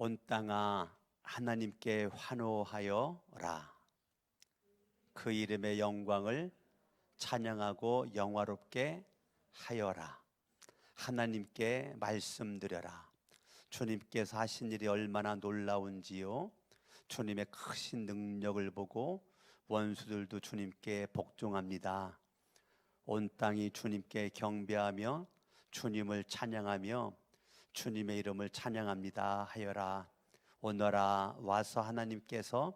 온 땅아 하나님께 환호하여라. 그 이름의 영광을 찬양하고 영화롭게 하여라. 하나님께 말씀드려라. 주님께서 하신 일이 얼마나 놀라운지요. 주님의 크신 능력을 보고 원수들도 주님께 복종합니다. 온 땅이 주님께 경배하며 주님을 찬양하며 주님의 이름을 찬양합니다 하여라. 오너라 와서 하나님께서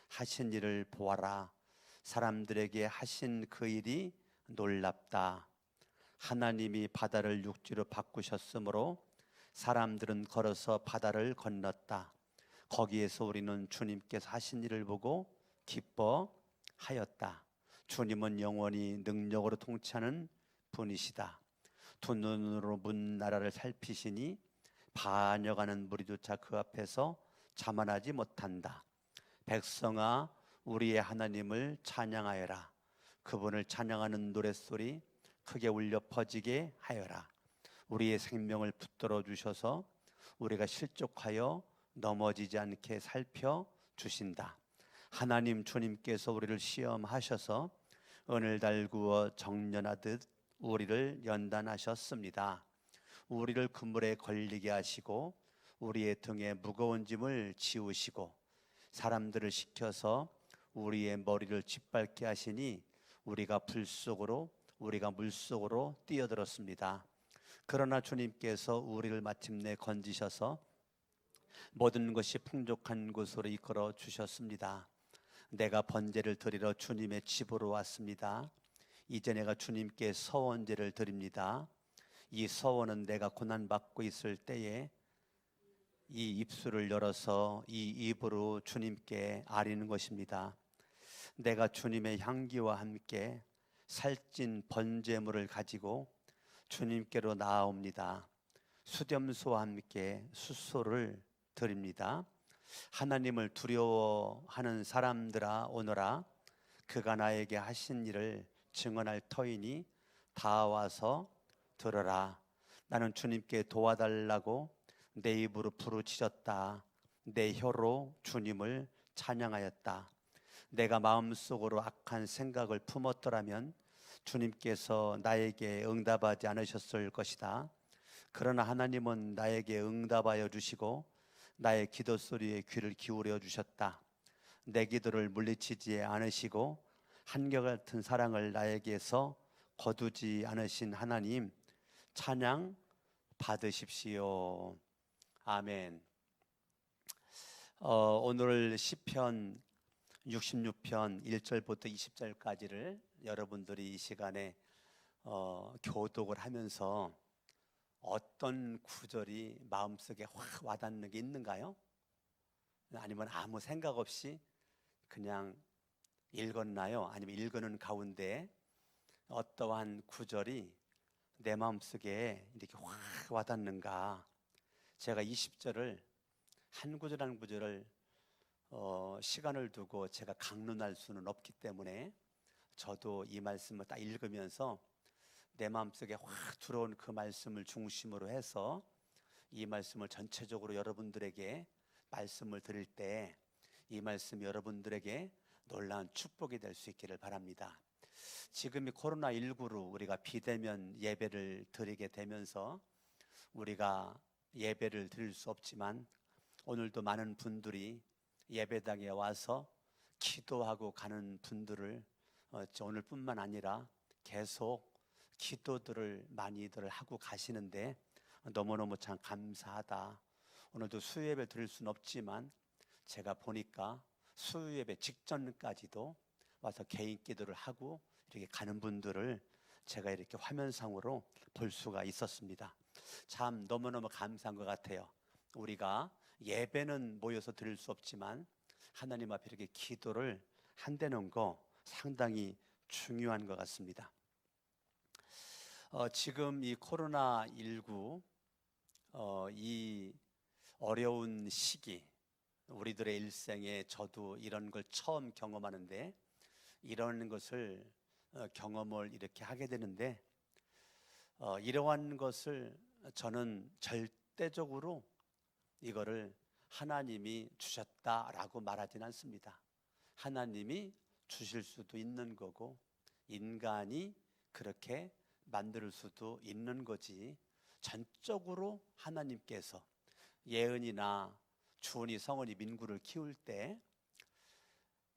하신 일을 보아라. 사람들에게 하신 그 일이 놀랍다. 하나님이 바다를 육지로 바꾸셨으므로 사람들은 걸어서 바다를 건넜다. 거기에서 우리는 주님께서 하신 일을 보고 기뻐하였다. 주님은 영원히 능력으로 통치하는 분이시다. 두 눈으로 문 나라를 살피시니 반역하는 무리조차 그 앞에서 자만하지 못한다. 백성아 우리의 하나님을 찬양하여라. 그분을 찬양하는 노랫소리 크게 울려 퍼지게 하여라. 우리의 생명을 붙들어 주셔서 우리가 실족하여 넘어지지 않게 살펴 주신다. 하나님 주님께서 우리를 시험하셔서 은을 달구어 정련하듯 우리를 연단하셨습니다. 우리를 그물에 걸리게 하시고 우리의 등에 무거운 짐을 지우시고 사람들을 시켜서 우리의 머리를 짓밟게 하시니 우리가 물속으로 뛰어들었습니다. 그러나 주님께서 우리를 마침내 건지셔서 모든 것이 풍족한 곳으로 이끌어 주셨습니다. 내가 번제를 드리러 주님의 집으로 왔습니다. 이제 내가 주님께 서원제를 드립니다. 이 서원은 내가 고난받고 있을 때에 이 입술을 열어서 이 입으로 주님께 아리는 것입니다. 내가 주님의 향기와 함께 살찐 번제물을 가지고 주님께로 나아옵니다. 수렴소와 함께 숫소를 드립니다. 하나님을 두려워하는 사람들아 오너라. 그가 나에게 하신 일을 증언할 터이니 다 와서 들어라. 나는 주님께 도와달라고 내 입으로 부르짖었다. 내 혀로 주님을 찬양하였다. 내가 마음속으로 악한 생각을 품었더라면 주님께서 나에게 응답하지 않으셨을 것이다. 그러나 하나님은 나에게 응답하여 주시고 나의 기도 소리에 귀를 기울여 주셨다. 내 기도를 물리치지 않으시고 한결같은 사랑을 나에게서 거두지 않으신 하나님 찬양 받으십시오. 아멘. 오늘 시편 66편 1절부터 20절까지를 여러분들이 이 시간에 교독을 하면서 어떤 구절이 마음속에 확 와닿는 게 있는가요? 아니면 아무 생각 없이 그냥 읽었나요? 아니면 읽는 가운데 어떠한 구절이 내 마음속에 이렇게 확 와닿는가? 제가 20절을 한 구절 한 구절을 시간을 두고 제가 강론할 수는 없기 때문에 저도 이 말씀을 딱 읽으면서 내 마음속에 확 들어온 그 말씀을 중심으로 해서 이 말씀을 전체적으로 여러분들에게 말씀을 드릴 때 이 말씀이 여러분들에게 놀라운 축복이 될 수 있기를 바랍니다. 지금 이 코로나19로 우리가 비대면 예배를 드리게 되면서 우리가 예배를 드릴 수 없지만 오늘도 많은 분들이 예배당에 와서 기도하고 가는 분들을 오늘뿐만 아니라 계속 기도들을 많이들 하고 가시는데 너무너무 참 감사하다. 오늘도 수요예배 드릴 수는 없지만 제가 보니까 수요예배 직전까지도 와서 개인 기도를 하고 이렇게 가는 분들을 제가 이렇게 화면상으로 볼 수가 있었습니다. 참 너무너무 감사한 것 같아요. 우리가 예배는 모여서 드릴 수 없지만 하나님 앞에 이렇게 기도를 한다는 거 상당히 중요한 것 같습니다. 지금 이 코로나19 이 어려운 시기 우리들의 일생에 저도 이런 걸 처음 경험하는데 이런 것을 경험을 이렇게 하게 되는데 이러한 것을 저는 절대적으로 이거를 하나님이 주셨다라고 말하진 않습니다. 하나님이 주실 수도 있는 거고 인간이 그렇게 만들 수도 있는 거지, 전적으로 하나님께서 예은이나 주은이, 성은이, 민구를 키울 때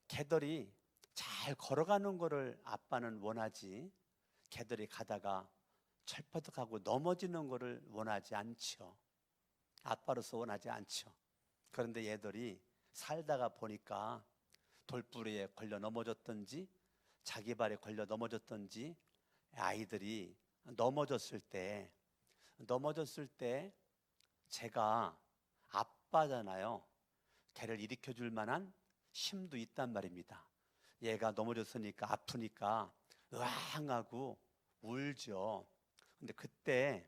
개들이 잘 걸어가는 거를 아빠는 원하지, 개들이 가다가 철퍼덕하고 넘어지는 거를 원하지 않죠. 아빠로서 원하지 않죠. 그런데 얘들이 살다가 보니까 돌부리에 걸려 넘어졌든지 자기 발에 걸려 넘어졌든지, 아이들이 넘어졌을 때 제가 아빠잖아요. 걔를 일으켜 줄 만한 힘도 있단 말입니다. 얘가 넘어졌으니까 아프니까 으앙하고 울죠. 근데 그때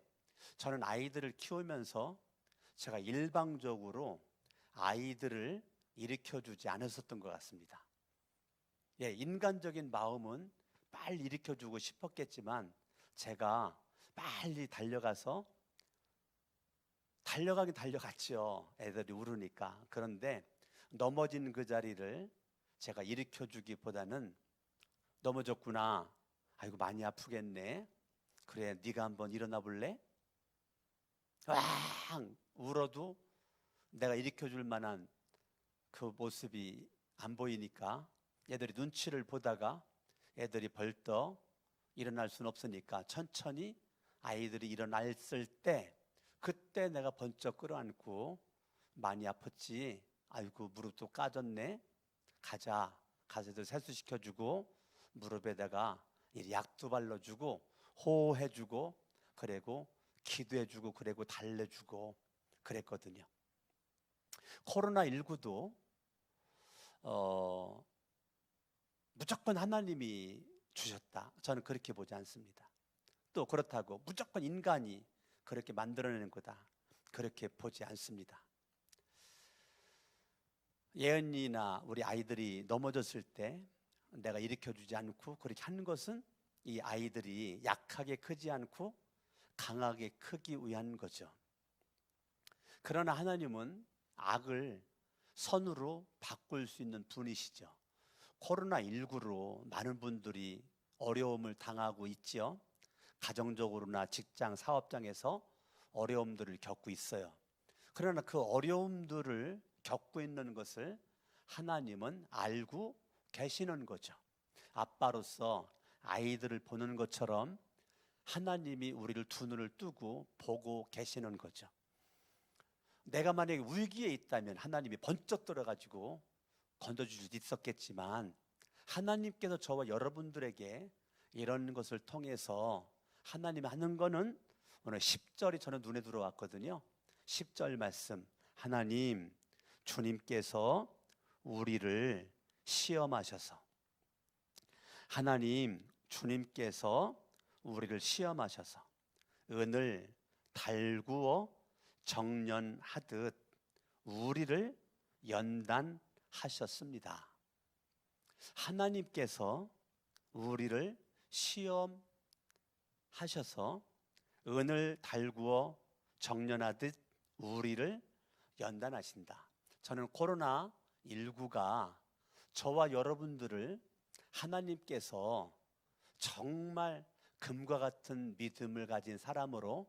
저는 아이들을 키우면서 제가 일방적으로 아이들을 일으켜 주지 않았었던 것 같습니다. 예, 인간적인 마음은 빨리 일으켜 주고 싶었겠지만 제가 빨리 달려가긴 달려갔죠. 애들이 울으니까. 그런데 넘어진 그 자리를 제가 일으켜 주기보다는, 넘어졌구나, 아이고 많이 아프겠네, 그래 네가 한번 일어나 볼래? 왕 울어도 내가 일으켜 줄 만한 그 모습이 안 보이니까 애들이 눈치를 보다가 애들이 벌떡 일어날 수는 없으니까 천천히 아이들이 일어났을 때, 그때 내가 번쩍 끌어안고, 많이 아팠지? 아이고 무릎도 까졌네, 가자, 가서 애들 세수시켜주고 무릎에다가 약도 발라주고 호호해주고 그리고 기도해주고 그리고 달래주고 그랬거든요. 코로나19도 무조건 하나님이 주셨다, 저는 그렇게 보지 않습니다. 또 그렇다고 무조건 인간이 그렇게 만들어내는 거다, 그렇게 보지 않습니다. 예은이나 우리 아이들이 넘어졌을 때 내가 일으켜주지 않고 그렇게 하는 것은 이 아이들이 약하게 크지 않고 강하게 크기 위한 거죠. 그러나 하나님은 악을 선으로 바꿀 수 있는 분이시죠. 코로나19로 많은 분들이 어려움을 당하고 있죠. 가정적으로나 직장, 사업장에서 어려움들을 겪고 있어요. 그러나 그 어려움들을 겪고 있는 것을 하나님은 알고 계시는 거죠. 아빠로서 아이들을 보는 것처럼 하나님이 우리를 두 눈을 뜨고 보고 계시는 거죠. 내가 만약에 위기에 있다면 하나님이 번쩍 들어가지고 건져줄 수 있었겠지만, 하나님께서 저와 여러분들에게 이런 것을 통해서 하나님이 하는 거는, 오늘 10절이 저는 눈에 들어왔거든요. 10절 말씀, 하나님 주님께서 우리를 시험하셔서, 하나님 주님께서 우리를 시험하셔서 은을 달구어 정련하듯 우리를 연단하셨습니다. 하나님께서 우리를 시험하셔서 은을 달구어 정련하듯 우리를 연단하신다. 저는 코로나19가 저와 여러분들을 하나님께서 정말 금과 같은 믿음을 가진 사람으로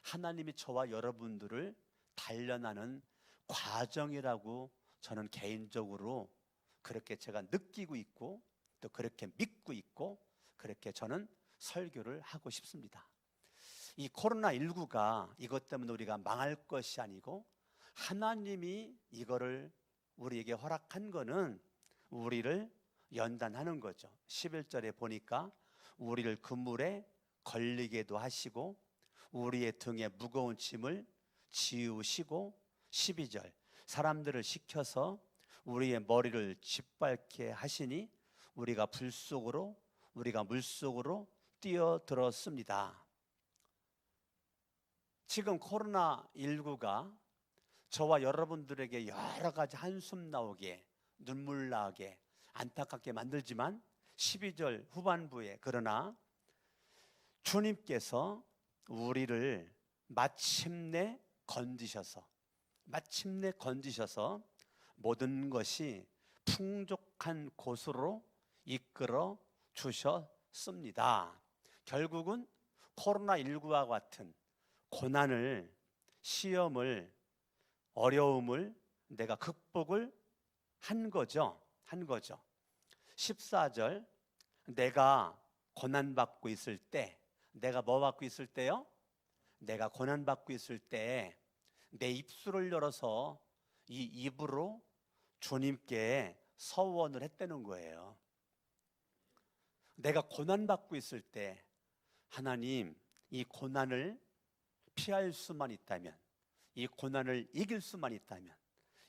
하나님이 저와 여러분들을 단련하는 과정이라고 저는 개인적으로 그렇게 제가 느끼고 있고 또 그렇게 믿고 있고 그렇게 저는 설교를 하고 싶습니다. 이 코로나19가 이것 때문에 우리가 망할 것이 아니고, 하나님이 이거를 우리에게 허락한 거는 우리를 연단하는 거죠. 11절에 보니까 우리를 그물에 걸리게도 하시고 우리의 등에 무거운 짐을 지우시고, 12절 사람들을 시켜서 우리의 머리를 짓밟게 하시니 우리가 물속으로 뛰어들었습니다. 지금 코로나19가 저와 여러분들에게 여러 가지 한숨 나오게, 눈물 나게, 안타깝게 만들지만 12절 후반부에, 그러나 주님께서 우리를 마침내 건지셔서 마침내 건지셔서 모든 것이 풍족한 곳으로 이끌어 주셨습니다. 결국은 코로나19와 같은 고난을, 시험을, 어려움을 내가 극복을 한 거죠. 14절, 내가 고난받고 있을 때, 내가 뭐 받고 있을 때요? 내가 고난받고 있을 때 내 입술을 열어서 이 입으로 주님께 서원을 했다는 거예요. 내가 고난받고 있을 때 하나님, 이 고난을 피할 수만 있다면, 이 고난을 이길 수만 있다면,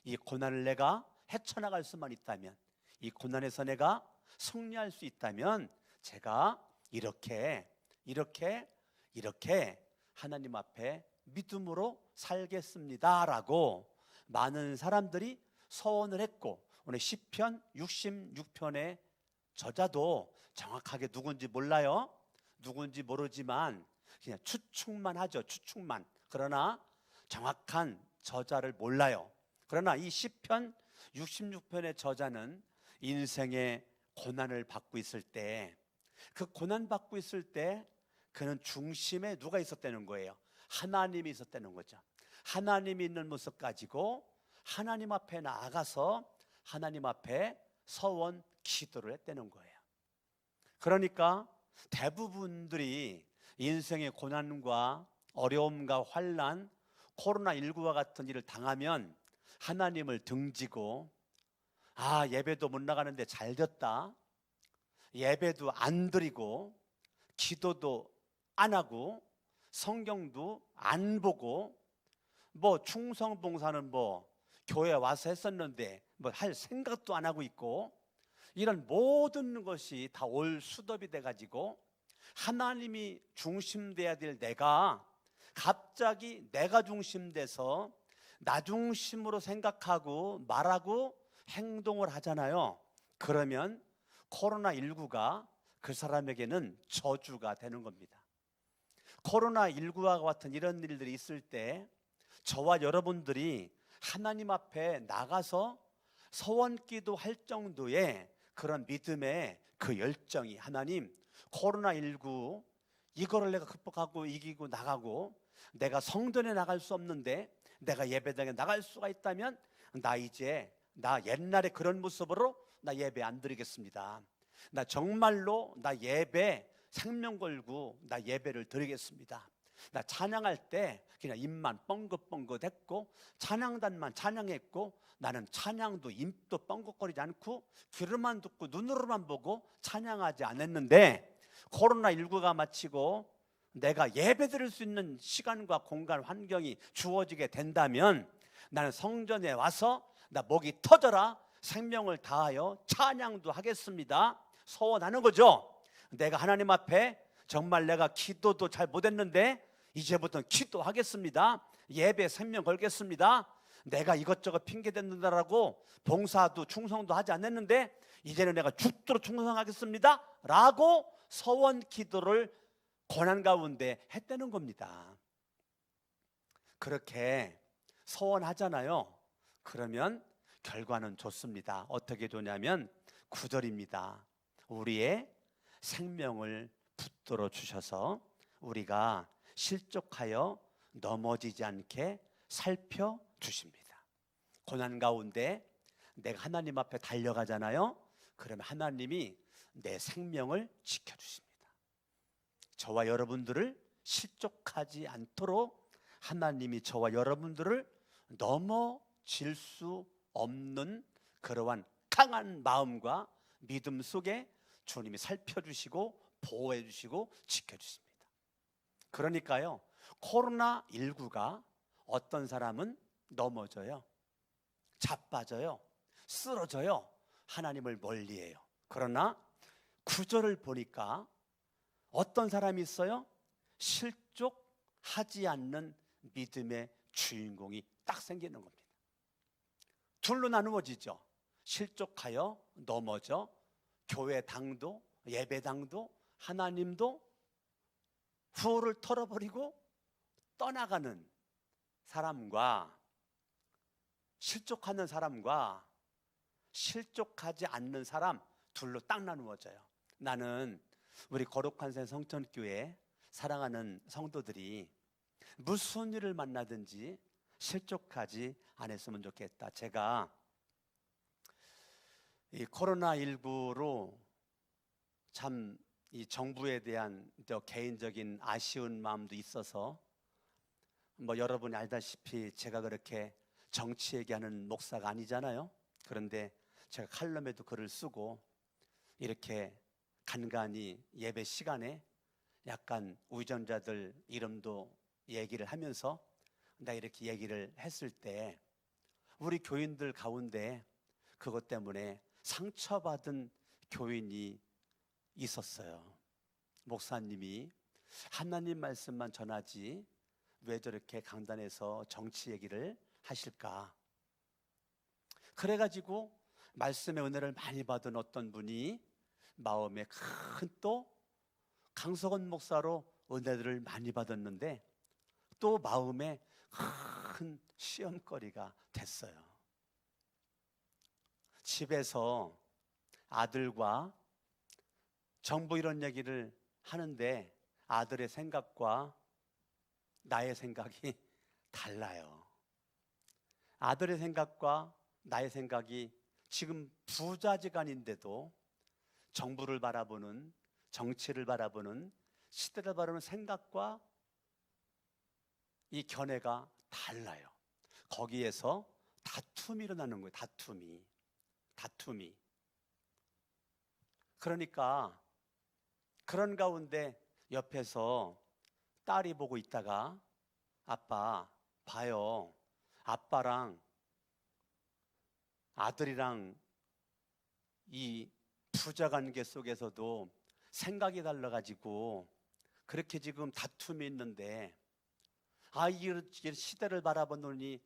이 고난을 내가 헤쳐나갈 수만 있다면, 이 고난에서 내가 승리할 수 있다면 제가 이렇게 하나님 앞에 믿음으로 살겠습니다 라고 많은 사람들이 서원을 했고, 오늘 시편 66편의 저자도 정확하게 누군지 몰라요. 누군지 모르지만 그냥 추측만 하죠. 추측만. 그러나 정확한 저자를 몰라요. 그러나 이 시편 66편의 저자는 인생의 고난을 받고 있을 때, 그 고난 받고 있을 때 그는 중심에 누가 있었다는 거예요? 하나님이 있었다는 거죠. 하나님이 있는 모습 가지고 하나님 앞에 나아가서 하나님 앞에 서원 기도를 했다는 거예요. 그러니까 대부분들이 인생의 고난과 어려움과 환난, 코로나19와 같은 일을 당하면 하나님을 등지고, 예배도 못 나가는데 잘 됐다, 예배도 안 드리고 기도도 안 하고 성경도 안 보고 충성봉사는 교회 와서 했었는데 할 생각도 안 하고 있고, 이런 모든 것이 다 올 수덥이 돼가지고 하나님이 중심돼야 될 내가 갑자기 내가 중심돼서 나 중심으로 생각하고 말하고 행동을 하잖아요. 그러면 코로나19가 그 사람에게는 저주가 되는 겁니다. 코로나19와 같은 이런 일들이 있을 때 저와 여러분들이 하나님 앞에 나가서 서원기도 할 정도의 그런 믿음의 그 열정이, 하나님, 코로나19 이거를 내가 극복하고 이기고 나가고, 내가 성전에 나갈 수 없는데 내가 예배당에 나갈 수가 있다면 나 옛날에 그런 모습으로 나 예배 안 드리겠습니다. 나 정말로 나 예배 생명 걸고 나 예배를 드리겠습니다. 나 찬양할 때 그냥 입만 뻥긋뻥긋했고 찬양단만 찬양했고, 나는 찬양도 입도 뻥긋거리지 않고 귀로만 듣고 눈으로만 보고 찬양하지 않았는데, 코로나19가 마치고 내가 예배 드릴 수 있는 시간과 공간 환경이 주어지게 된다면 나는 성전에 와서 나 목이 터져라 생명을 다하여 찬양도 하겠습니다. 서원하는 거죠. 내가 하나님 앞에 정말 내가 기도도 잘 못했는데 이제부터는 기도하겠습니다. 예배 생명 걸겠습니다. 내가 이것저것 핑계 댄다라고 봉사도 충성도 하지 않았는데 이제는 내가 죽도록 충성하겠습니다 라고 서원 기도를 고난 가운데 했다는 겁니다. 그렇게 서원하잖아요. 그러면 결과는 좋습니다. 어떻게 좋냐면 9절입니다. 우리의 생명을 붙들어 주셔서 우리가 실족하여 넘어지지 않게 살펴주십니다. 고난 가운데 내가 하나님 앞에 달려가잖아요. 그러면 하나님이 내 생명을 지켜주십니다. 저와 여러분들을 실족하지 않도록 하나님이 저와 여러분들을 넘어질 수 없는 그러한 강한 마음과 믿음 속에 주님이 살펴주시고 보호해주시고 지켜주십니다. 그러니까요, 코로나19가 어떤 사람은 넘어져요, 자빠져요, 쓰러져요, 하나님을 멀리해요. 그러나 9절을 보니까 어떤 사람이 있어요? 실족하지 않는 믿음의 주인공이 딱 생기는 겁니다. 둘로 나누어지죠. 실족하여 넘어져 교회당도 예배당도 하나님도 후를 털어버리고 떠나가는 사람과 실족하는 사람과 실족하지 않는 사람 둘로 딱 나누어져요. 나는 우리 거룩한 새 성천교회 사랑하는 성도들이 무슨 일을 만나든지 실족하지 않았으면 좋겠다. 제가 이 코로나19로 참 이 정부에 대한 개인적인 아쉬운 마음도 있어서 뭐 여러분이 알다시피 제가 그렇게 정치 얘기하는 목사가 아니잖아요. 그런데 제가 칼럼에도 글을 쓰고 이렇게 간간히 예배 시간에 약간 우정자들 이름도 얘기를 하면서 나 이렇게 얘기를 했을 때 우리 교인들 가운데 그것 때문에 상처받은 교인이 있었어요. 목사님이 하나님 말씀만 전하지 왜 저렇게 강단에서 정치 얘기를 하실까? 그래가지고 말씀의 은혜를 많이 받은 어떤 분이 마음에 큰 또 강석원 목사로 은혜들을 많이 받았는데 또 마음에 큰 시험거리가 됐어요. 집에서 아들과 정부 이런 얘기를 하는데 아들의 생각과 나의 생각이 달라요. 아들의 생각과 나의 생각이 지금 부자지간인데도 정부를 바라보는, 정치를 바라보는, 시대를 바라보는 생각과 이 견해가 달라요. 거기에서 다툼이 일어나는 거예요. 다툼이. 그러니까 그런 가운데 옆에서 딸이 보고 있다가 아빠 봐요. 아빠랑 아들이랑 이 부자 관계 속에서도 생각이 달라가지고 그렇게 지금 다툼이 있는데 이 시대를 바라보느니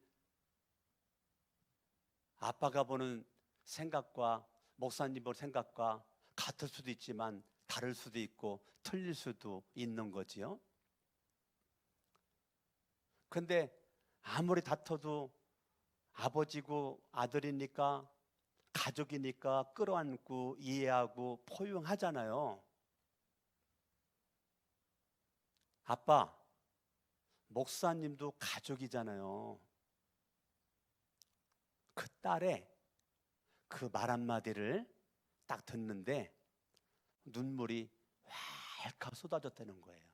아빠가 보는 생각과 목사님 보는 생각과 같을 수도 있지만 다를 수도 있고 틀릴 수도 있는 거지요. 근데 아무리 다퉈도 아버지고 아들이니까 가족이니까 끌어안고 이해하고 포용하잖아요. 아빠, 목사님도 가족이잖아요. 그 딸의 그 말 한마디를 딱 듣는데 눈물이 왈칵 쏟아졌다는 거예요.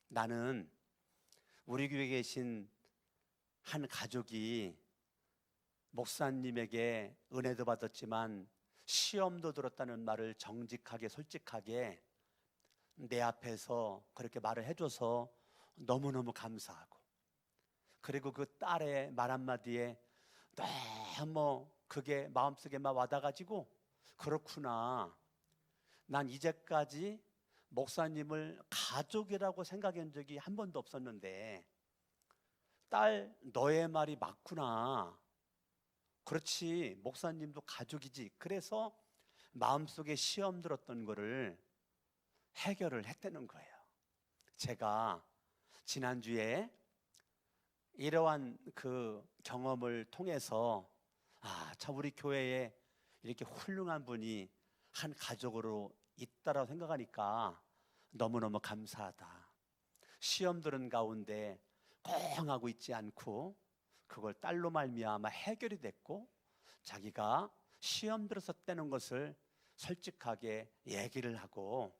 나는 우리 교회에 계신 한 가족이 목사님에게 은혜도 받았지만 시험도 들었다는 말을 정직하게 솔직하게 내 앞에서 그렇게 말을 해줘서 너무너무 감사하고, 그리고 그 딸의 말 한마디에 너무 그게 마음속에 막 와닿아가지고 그렇구나, 난 이제까지 목사님을 가족이라고 생각한 적이 한 번도 없었는데 딸 너의 말이 맞구나, 그렇지 목사님도 가족이지, 그래서 마음속에 시험 들었던 거를 해결을 했다는 거예요. 제가 지난주에 이러한 그 경험을 통해서 참 우리 교회에 이렇게 훌륭한 분이 한 가족으로 있다라고 생각하니까 너무너무 감사하다. 시험 들은 가운데 꽁하고 있지 않고 그걸 딸로 말미암아 해결이 됐고 자기가 시험 들었었다는 것을 솔직하게 얘기를 하고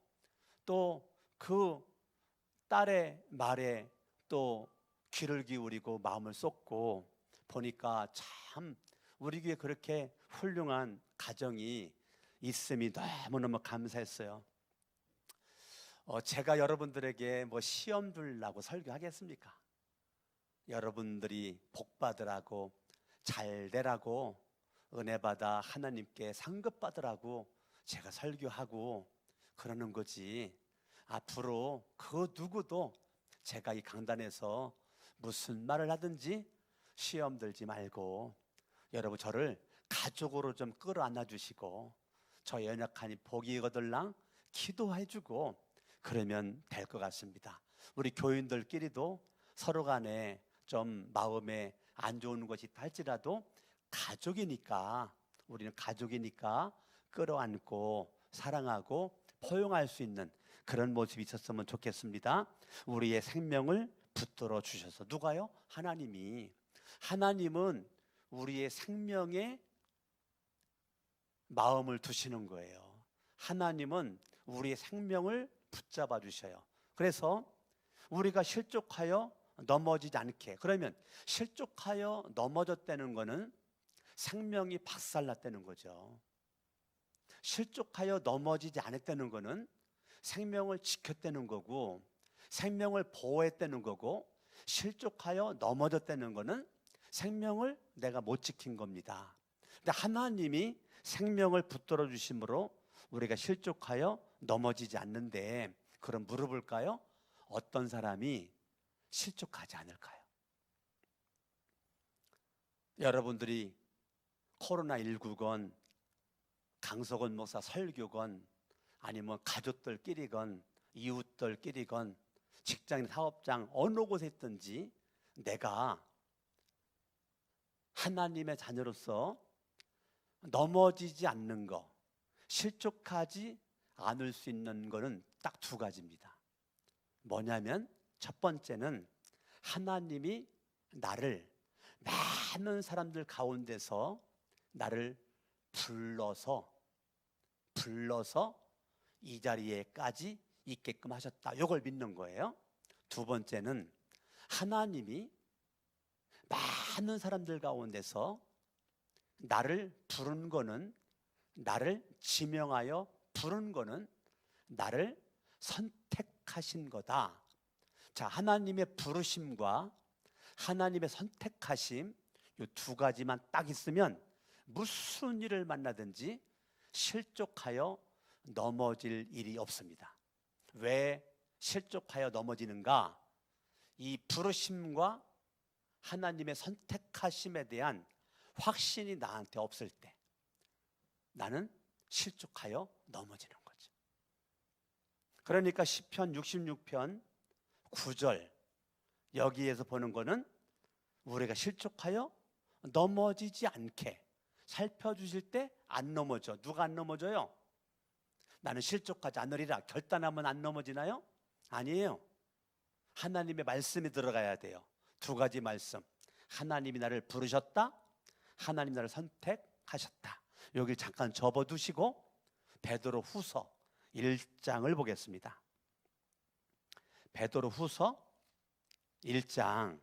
또 그 딸의 말에 또 귀를 기울이고 마음을 쏟고 보니까 참 우리 교회에 그렇게 훌륭한 가정이 있음이 너무너무 감사했어요. 제가 여러분들에게 뭐 시험 들라고 설교하겠습니까? 여러분들이 복 받으라고, 잘 되라고, 은혜 받아 하나님께 상급 받으라고 제가 설교하고 그러는 거지, 앞으로 그 누구도 제가 이 강단에서 무슨 말을 하든지 시험 들지 말고 여러분 저를 가족으로 좀 끌어안아 주시고 저 연약하니 복이 거들랑 기도해 주고 그러면 될 것 같습니다. 우리 교인들끼리도 서로 간에 좀 마음에 안 좋은 것이 있다 할지라도 가족이니까, 우리는 가족이니까 끌어안고 사랑하고 포용할 수 있는 그런 모습이 있었으면 좋겠습니다. 우리의 생명을 붙들어 주셔서. 누가요? 하나님이. 하나님은 우리의 생명에 마음을 두시는 거예요. 하나님은 우리의 생명을 붙잡아 주셔요. 그래서 우리가 실족하여 넘어지지 않게. 그러면 실족하여 넘어졌다는 거는 생명이 박살났다는 거죠. 실족하여 넘어지지 않았다는 거는 생명을 지켰다는 거고, 생명을 보호했다는 거고, 실족하여 넘어졌다는 거는 생명을 내가 못 지킨 겁니다. 근데 하나님이 생명을 붙들어 주심으로 우리가 실족하여 넘어지지 않는데, 그럼 물어볼까요? 어떤 사람이 실족하지 않을까요? 여러분들이 코로나19건, 강석원 목사 설교건, 아니면 가족들끼리건, 이웃들끼리건, 직장인 사업장 어느 곳에 있든지 내가 하나님의 자녀로서 넘어지지 않는 거, 실족하지 않을 수 있는 거는 딱 두 가지입니다. 뭐냐면 첫 번째는 하나님이 나를 많은 사람들 가운데서 나를 불러서 이 자리에까지 있게끔 하셨다. 이걸 믿는 거예요. 두 번째는 하나님이 많은 사람들 가운데서 나를 부른 거는, 나를 지명하여 부른 거는 나를 선택하신 거다. 자, 하나님의 부르심과 하나님의 선택하심, 이 두 가지만 딱 있으면 무슨 일을 만나든지 실족하여 넘어질 일이 없습니다. 왜 실족하여 넘어지는가? 이 부르심과 하나님의 선택하심에 대한 확신이 나한테 없을 때 나는 실족하여 넘어지는 거죠. 그러니까 시편 66편 9절 여기에서 보는 거는 우리가 실족하여 넘어지지 않게 살펴주실 때 안 넘어져. 누가 안 넘어져요? 나는 실족하지 않으리라 결단하면 안 넘어지나요? 아니에요. 하나님의 말씀이 들어가야 돼요. 두 가지 말씀. 하나님이 나를 부르셨다, 하나님 나를 선택하셨다. 여기 잠깐 접어두시고 베드로 후서 1장을 보겠습니다. 베드로 후서 1장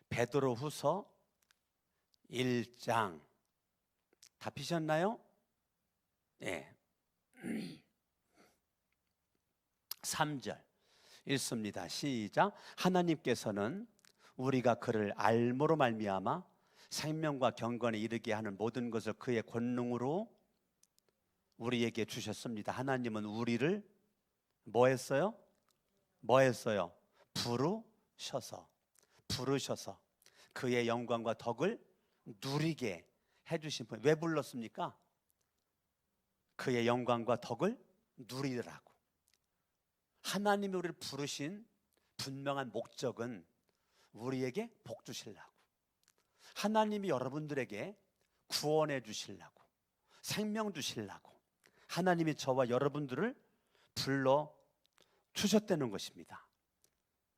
베드로 후서 1장 다 피셨나요? 예. 3절 읽습니다. 시작. 하나님께서는 우리가 그를 알므로 말미암아 생명과 경건에 이르게 하는 모든 것을 그의 권능으로 우리에게 주셨습니다. 하나님은 우리를 뭐 했어요? 부르셔서 그의 영광과 덕을 누리게 해주신 분. 왜 불렀습니까? 그의 영광과 덕을 누리라고. 하나님이 우리를 부르신 분명한 목적은 우리에게 복 주시려고, 하나님이 여러분들에게 구원해 주시려고, 생명 주시려고 하나님이 저와 여러분들을 불러 주셨다는 것입니다.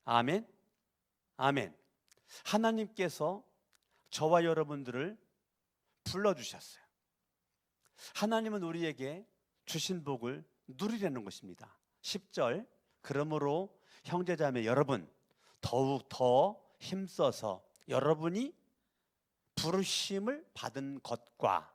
아멘. 아멘. 하나님께서 저와 여러분들을 불러주셨어요. 하나님은 우리에게 주신 복을 누리려는 것입니다. 10절 그러므로 형제자매 여러분 더욱 더 힘써서 여러분이 부르심을 받은 것과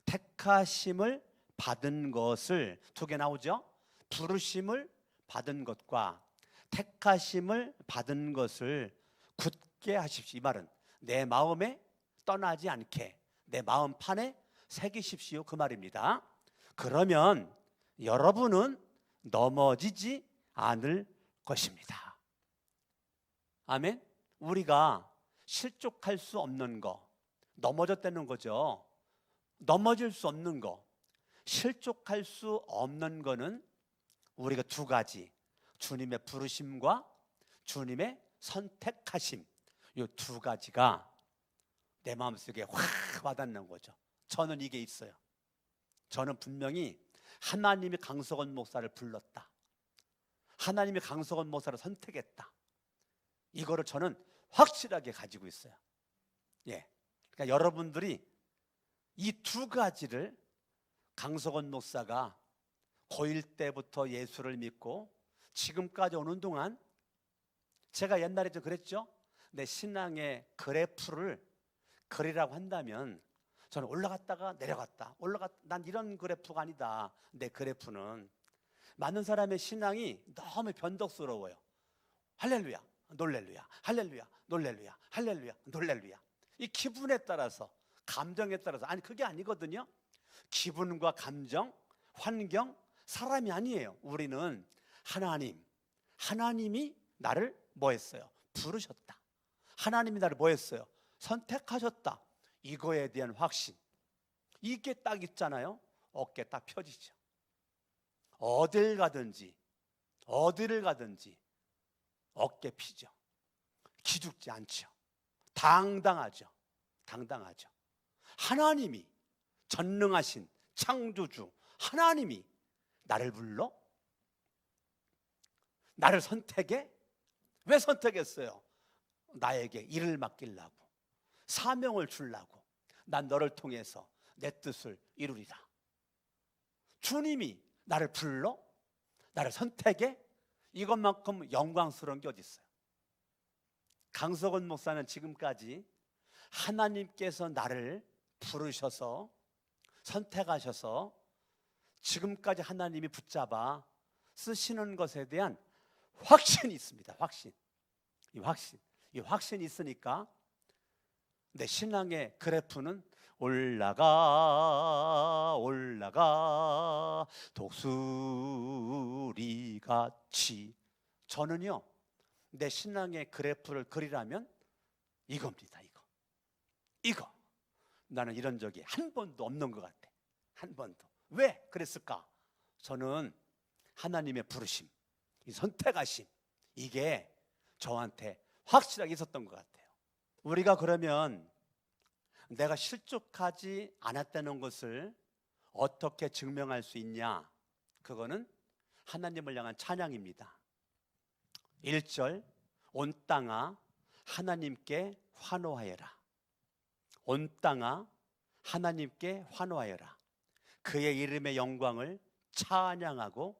택하심을 받은 것을 두 개 나오죠. 부르심을 받은 것과 택하심을 받은 것을 굳게 하십시오. 이 말은 내 마음에 떠나지 않게 내 마음판에 새기십시오 그 말입니다. 그러면 여러분은 넘어지지 않을 것입니다. 아멘. 우리가 실족할 수 없는 거, 넘어졌다는 거죠. 넘어질 수 없는 거, 실족할 수 없는 거는 우리가 두 가지. 주님의 부르심과 주님의 선택하심, 이 두 가지가 내 마음속에 확 와닿는 거죠. 저는 이게 있어요. 저는 분명히 하나님이 강석원 목사를 불렀다, 하나님이 강석원 목사를 선택했다, 이거를 저는 확실하게 가지고 있어요. 예, 그러니까 여러분들이 이 두 가지를, 강석원 목사가 고1 때부터 예수를 믿고 지금까지 오는 동안, 제가 옛날에 좀 그랬죠. 내 신앙의 그래프를 그리라고 한다면 저는 올라갔다가 내려갔다, 난 이런 그래프가 아니다. 내 그래프는, 많은 사람의 신앙이 너무 변덕스러워요. 할렐루야, 놀렐루야, 할렐루야, 놀렐루야, 할렐루야, 놀렐루야. 이 기분에 따라서, 감정에 따라서. 아니, 그게 아니거든요. 기분과 감정, 환경, 사람이 아니에요. 우리는 하나님이 나를 뭐 했어요? 부르셨다. 하나님이 나를 뭐 했어요? 선택하셨다. 이거에 대한 확신, 이게 딱 있잖아요. 어깨 딱 펴지죠. 어딜 가든지 어깨 피죠. 기죽지 않죠. 당당하죠. 하나님이, 전능하신 창조주 하나님이 나를 불러? 나를 선택해? 왜 선택했어요? 나에게 일을 맡기려고, 사명을 주려고. 난 너를 통해서 내 뜻을 이루리라. 주님이 나를 불러? 나를 선택해? 이것만큼 영광스러운 게 어디 있어요? 강석원 목사는 지금까지 하나님께서 나를 부르셔서 선택하셔서 지금까지 하나님이 붙잡아 쓰시는 것에 대한 확신이 있습니다. 이 확신이 있으니까 내 신앙의 그래프는 올라가 독수리같이. 저는요, 내 신앙의 그래프를 그리라면 이겁니다. 이거. 나는 이런 적이 한 번도 없는 것 같아. 한 번도. 왜 그랬을까? 저는 하나님의 부르심, 이 선택하심, 이게 저한테 확실하게 있었던 것 같아요. 우리가 그러면 내가 실족하지 않았다는 것을 어떻게 증명할 수 있냐? 그거는 하나님을 향한 찬양입니다. 1절, 온 땅아 하나님께 환호하여라. 온 땅아 하나님께 환호하여라. 그의 이름의 영광을 찬양하고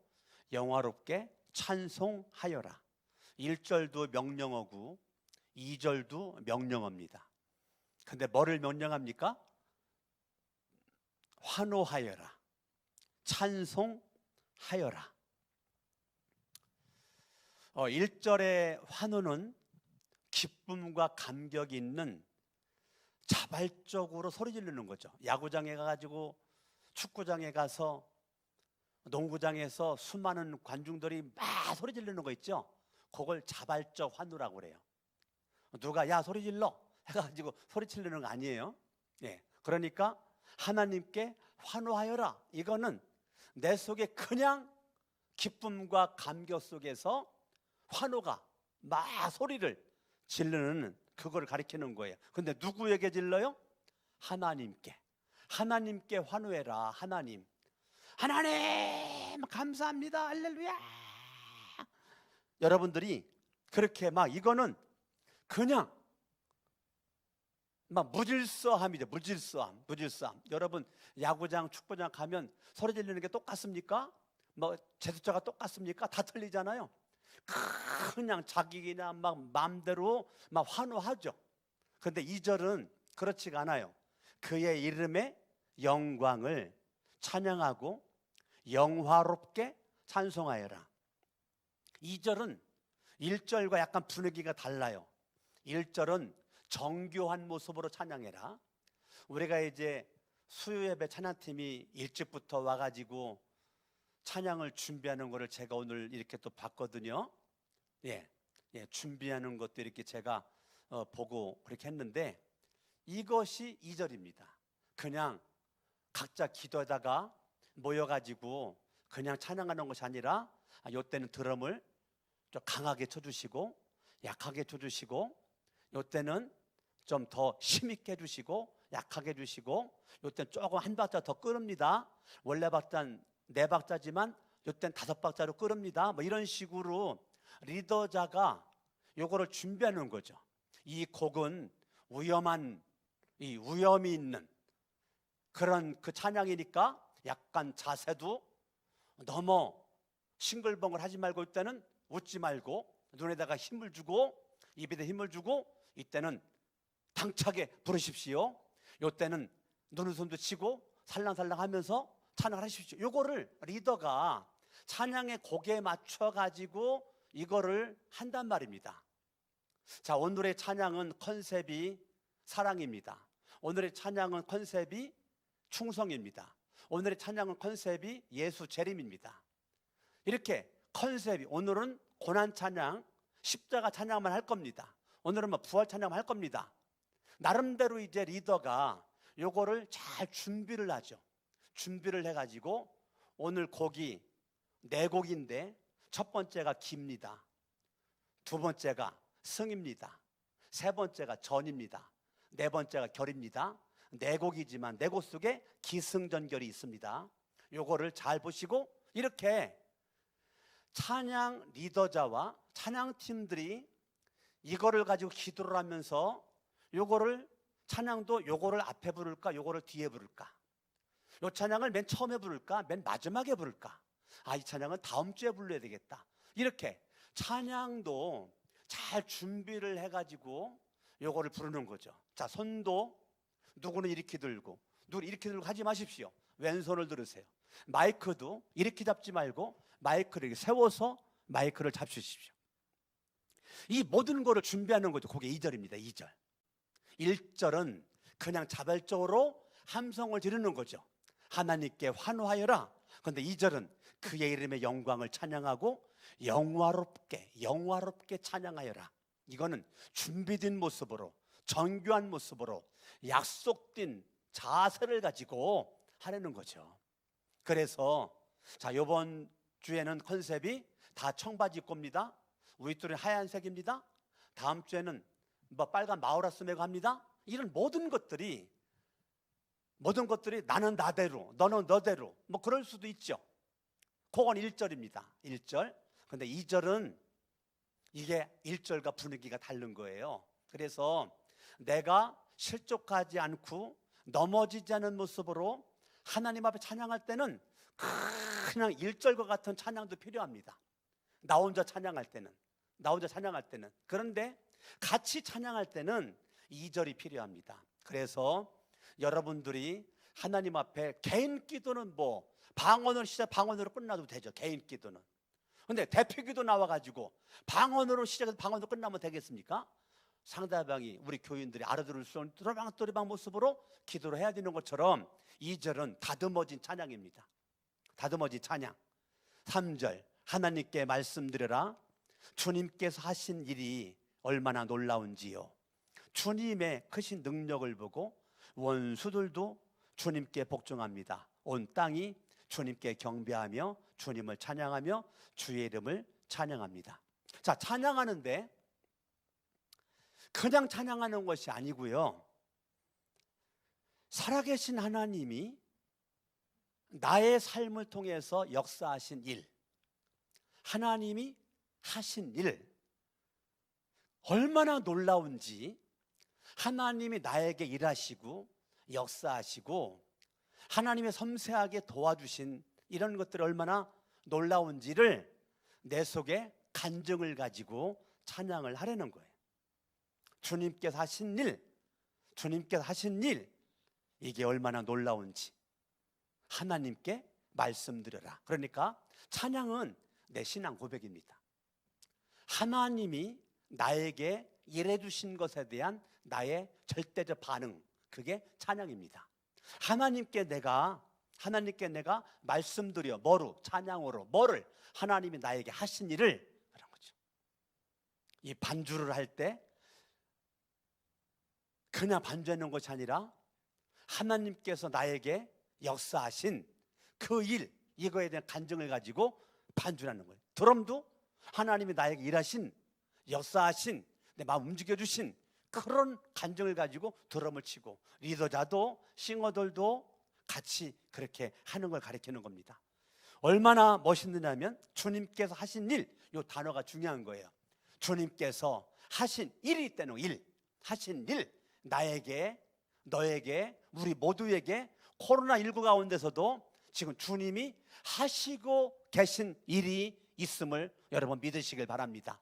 영화롭게 찬송하여라. 1절도 명령어고 2절도 명령어입니다. 근데 뭐를 명령합니까? 환호하여라, 찬송하여라. 1절의 환호는 기쁨과 감격이 있는 자발적으로 소리 지르는 거죠. 야구장에 가가지고, 축구장에 가서, 농구장에서 수많은 관중들이 막 소리 지르는 거 있죠. 그걸 자발적 환호라고 그래요. 누가 야 소리 질러 해가지고 소리 지르는 거 아니에요. 예, 그러니까 하나님께 환호하여라, 이거는 내 속에 그냥 기쁨과 감격 속에서 환호가 막 소리를 지르는, 그걸 가리키는 거예요. 근데 누구에게 질러요? 하나님께 환호해라. 하나님 감사합니다, 할렐루야. 여러분들이 그렇게 막, 이거는 그냥 막 무질서함이죠. 무질서함. 여러분 야구장, 축구장 가면 소리 지르는 게 똑같습니까? 뭐 제스처가 똑같습니까? 다 틀리잖아요. 그냥 자기나 막 마음대로 막 환호하죠. 그런데 2절은 그렇지가 않아요. 그의 이름의 영광을 찬양하고 영화롭게 찬송하여라. 2절은 1절과 약간 분위기가 달라요. 1절은 정교한 모습으로 찬양해라. 우리가 이제 수요예배 찬양팀이 일찍부터 와가지고 찬양을 준비하는 거를 제가 오늘 이렇게 또 봤거든요. 예, 준비하는 것도 이렇게 제가 보고 그렇게 했는데, 이것이 2절입니다. 그냥 각자 기도하다가 모여가지고 그냥 찬양하는 것이 아니라, 이때는 드럼을 좀 강하게 쳐주시고 약하게 쳐주시고, 요때는 좀 더 힘있게 해주시고 약하게 해주시고, 요때는 조금 한 박자 더 끄릅니다. 원래 박자는 4박자지만 요때는 5박자로 끄릅니다. 뭐 이런 식으로 리더자가 요거를 준비하는 거죠. 이 곡은 위험이 있는 그런 그 찬양이니까 약간 자세도 너무 싱글벙글 하지 말고, 이때는 웃지 말고 눈에다가 힘을 주고 입에다 힘을 주고, 이때는 당차게 부르십시오. 이때는 눈웃음도 치고 살랑살랑 하면서 찬양을 하십시오. 요거를 리더가 찬양의 곡에 맞춰 가지고 이거를 한단 말입니다. 자, 오늘의 찬양은 컨셉이 사랑입니다. 오늘의 찬양은 컨셉이 충성입니다. 오늘의 찬양은 컨셉이 예수 재림입니다. 이렇게 컨셉이, 오늘은 고난 찬양, 십자가 찬양만 할 겁니다. 오늘은 뭐 부활 찬양만 할 겁니다. 나름대로 이제 리더가 요거를 잘 준비를 하죠. 준비를 해가지고 오늘 곡이 4곡인데 첫 번째가 기입니다. 두 번째가 승입니다. 세 번째가 전입니다. 네 번째가 결입니다. 4곡이지만 4곡 속에 기승전결이 있습니다. 요거를 잘 보시고, 이렇게 찬양 리더자와 찬양팀들이 이거를 가지고 기도를 하면서 요거를 찬양도 요거를 앞에 부를까 요거를 뒤에 부를까, 요 찬양을 맨 처음에 부를까 맨 마지막에 부를까, 이 찬양은 다음 주에 불러야 되겠다, 이렇게 찬양도 잘 준비를 해가지고 요거를 부르는 거죠. 자, 손도 누구는 이렇게 들고 누구는 이렇게 들고 하지 마십시오. 왼손을 들으세요. 마이크도 이렇게 잡지 말고 마이크를 이렇게 세워서 마이크를 잡수십시오. 이 모든 거를 준비하는 거죠. 그게 2절입니다. 2절. 1절은 그냥 자발적으로 함성을 지르는 거죠. 하나님께 환호하여라. 그런데 2절은 그의 이름의 영광을 찬양하고 영화롭게 찬양하여라. 이거는 준비된 모습으로, 정교한 모습으로, 약속된 자세를 가지고 하려는 거죠. 그래서 자, 이번 주에는 컨셉이 다 청바지 입고입니다. 우리 뚫은 하얀색입니다. 다음 주에는 뭐 빨간 마우라스 메고 합니다. 이런 모든 것들이 나는 나대로 너는 너대로 뭐 그럴 수도 있죠. 그건 1절입니다. 1절. 근데 2절은 이게 1절과 분위기가 다른 거예요. 그래서 내가 실족하지 않고 넘어지지 않은 모습으로 하나님 앞에 찬양할 때는 그냥 1절과 같은 찬양도 필요합니다. 나 혼자 찬양할 때는. 그런데 같이 찬양할 때는 2절이 필요합니다. 그래서 여러분들이 하나님 앞에 개인 기도는 뭐 방언으로 끝나도 되죠. 개인 기도는. 근데 대표 기도 나와가지고 방언으로 시작해서 방언으로 끝나면 되겠습니까? 상대방이, 우리 교인들이 알아들을 수 있는 또리방 모습으로 기도를 해야 되는 것처럼 2절은 다듬어진 찬양입니다. 다듬어진 찬양. 3절, 하나님께 말씀드려라. 주님께서 하신 일이 얼마나 놀라운지요. 주님의 크신 능력을 보고 원수들도 주님께 복종합니다. 온 땅이 주님께 경배하며 주님을 찬양하며 주의 이름을 찬양합니다. 자, 찬양하는데 그냥 찬양하는 것이 아니고요, 살아계신 하나님이 나의 삶을 통해서 역사하신 일, 하나님이 하신 일 얼마나 놀라운지, 하나님이 나에게 일하시고 역사하시고 하나님의 섬세하게 도와주신 이런 것들이 얼마나 놀라운지를 내 속에 간증을 가지고 찬양을 하려는 거예요. 주님께서 하신 일, 이게 얼마나 놀라운지 하나님께 말씀드려라. 그러니까 찬양은 내 신앙 고백입니다. 하나님이 나에게 일해 주신 것에 대한 나의 절대적 반응, 그게 찬양입니다. 하나님께 내가 말씀드려, 뭐로? 찬양으로. 뭐를? 하나님이 나에게 하신 일을, 그런 거죠. 이 반주를 할 때 그냥 반주하는 것이 아니라 하나님께서 나에게 역사하신 그 일, 이거에 대한 간증을 가지고 반주하는 거예요. 드럼도 하나님이 나에게 일하신, 역사하신, 내 마음 움직여주신 그런 간증을 가지고 드럼을 치고, 리더자도 싱어들도 같이 그렇게 하는 걸 가리키는 겁니다. 얼마나 멋있느냐면 주님께서 하신 일, 이 단어가 중요한 거예요. 주님께서 하신 일이 있다는 일, 하신 일, 나에게, 너에게, 우리 모두에게 코로나19 가운데서도 지금 주님이 하시고 계신 일이 있음을 여러분 믿으시길 바랍니다.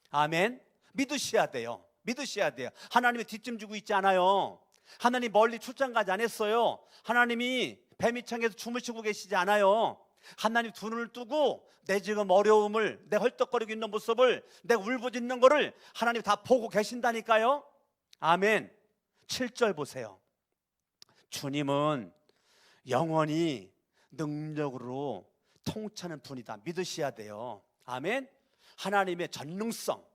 아멘. 믿으셔야 돼요. 믿으셔야 돼요. 하나님이 뒷짐 지고 있지 않아요. 하나님 멀리 출장 가지 않았어요. 하나님이 뱀이창에서 주무시고 계시지 않아요. 하나님 두 눈을 뜨고 내 지금 어려움을, 내 헐떡거리고 있는 모습을, 내 울부짖는 거를 하나님 다 보고 계신다니까요. 아멘. 7절 보세요. 주님은 영원히 능력으로 통치하는 분이다. 믿으셔야 돼요. 아멘. 하나님의 전능성,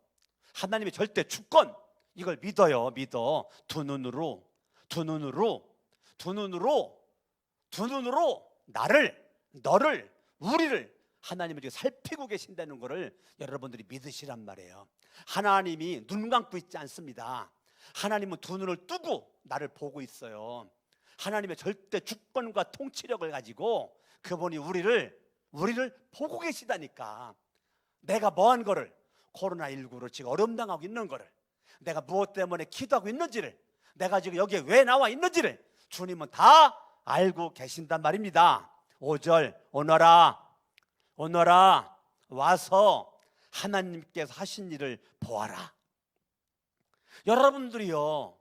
하나님의 절대 주권, 이걸 믿어요. 믿어. 두 눈으로 나를, 너를, 우리를 하나님이 지금 살피고 계신다는 것을 여러분들이 믿으시란 말이에요. 하나님이 눈 감고 있지 않습니다. 하나님은 두 눈을 뜨고 나를 보고 있어요. 하나님의 절대 주권과 통치력을 가지고 그분이 우리를 보고 계시다니까. 내가 뭐한 거를, 코로나19로 지금 어려움 당하고 있는 거를, 내가 무엇 때문에 기도하고 있는지를, 내가 지금 여기에 왜 나와 있는지를 주님은 다 알고 계신단 말입니다. 5절, 오너라 와서 하나님께서 하신 일을 보아라. 여러분들이요,